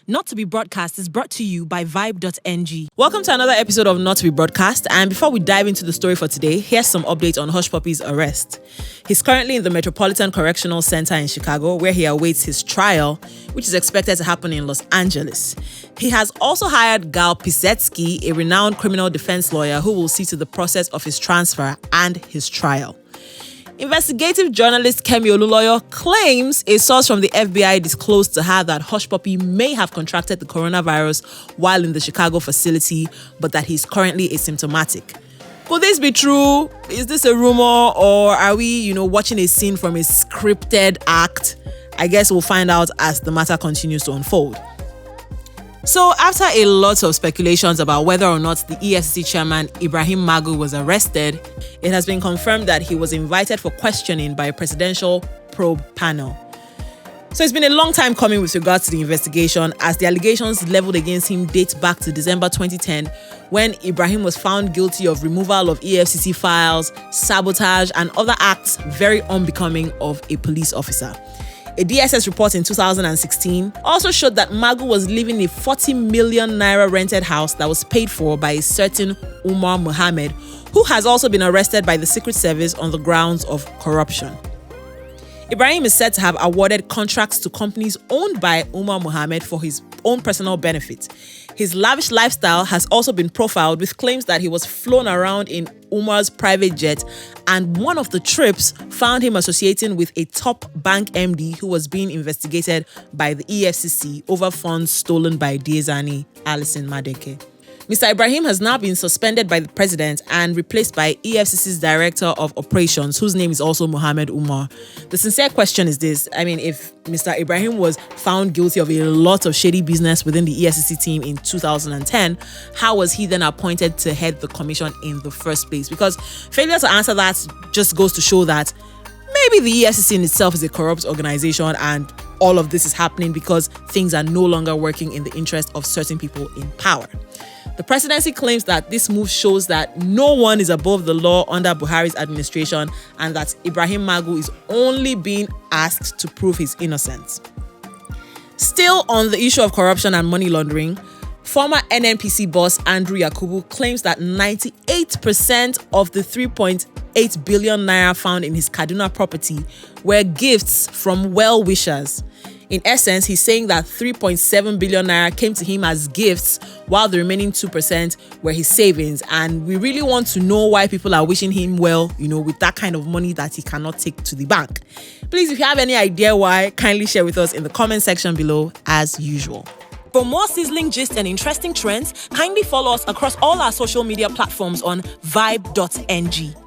Not to be Broadcast is brought to you by Vibe.ng. Welcome to another episode of Not to be Broadcast. And before we dive into the story for today, here's some updates on Hush Puppi's arrest. He's currently in the Metropolitan Correctional Center in Chicago, where he awaits his trial, which is expected to happen in Los Angeles. He has also hired Gal Pisetsky, a renowned criminal defense lawyer who will see to the process of his transfer and his trial. Investigative journalist Kemi Oluloyo claims a source from the FBI disclosed to her that Hush Puppi may have contracted the coronavirus while in the Chicago facility, but that he's currently asymptomatic. Could this be true? Is this a rumor, or are we, watching a scene from a scripted act? I guess we'll find out as the matter continues to unfold. So after a lot of speculations about whether or not the EFCC chairman Ibrahim Magu was arrested, it has been confirmed that he was invited for questioning by a presidential probe panel. So it's been a long time coming with regards to the investigation, as the allegations leveled against him date back to December 2010, when Ibrahim was found guilty of removal of EFCC files, sabotage, and other acts very unbecoming of a police officer. A DSS report in 2016 also showed that Magu was living in a 40 million naira rented house that was paid for by a certain Umar Mohammed, who has also been arrested by the Secret Service on the grounds of corruption. Ibrahim is said to have awarded contracts to companies owned by Umar Mohammed for his own personal benefit. His lavish lifestyle has also been profiled with claims that he was flown around in Umar's private jet, and one of the trips found him associating with a top bank MD who was being investigated by the EFCC over funds stolen by Diezani Alison Madeke. Mr. Ibrahim has now been suspended by the president and replaced by EFCC's Director of Operations, whose name is also Mohammed Umar. The sincere question is this: if Mr. Ibrahim was found guilty of a lot of shady business within the EFCC team in 2010, how was he then appointed to head the commission in the first place? Because failure to answer that just goes to show that maybe the EFCC in itself is a corrupt organization, and all of this is happening because things are no longer working in the interest of certain people in power. The presidency claims that this move shows that no one is above the law under Buhari's administration, and that Ibrahim Magu is only being asked to prove his innocence. Still on the issue of corruption and money laundering, former NNPC boss Andrew Yakubu claims that 98% of the 3.8 billion naira found in his Kaduna property were gifts from well-wishers. In essence, he's saying that 3.7 billion naira came to him as gifts, while the remaining 2% were his savings. And we really want to know why people are wishing him well, with that kind of money that he cannot take to the bank. Please, if you have any idea why, kindly share with us in the comment section below as usual. For more sizzling gist and interesting trends, kindly follow us across all our social media platforms on Vibe.ng.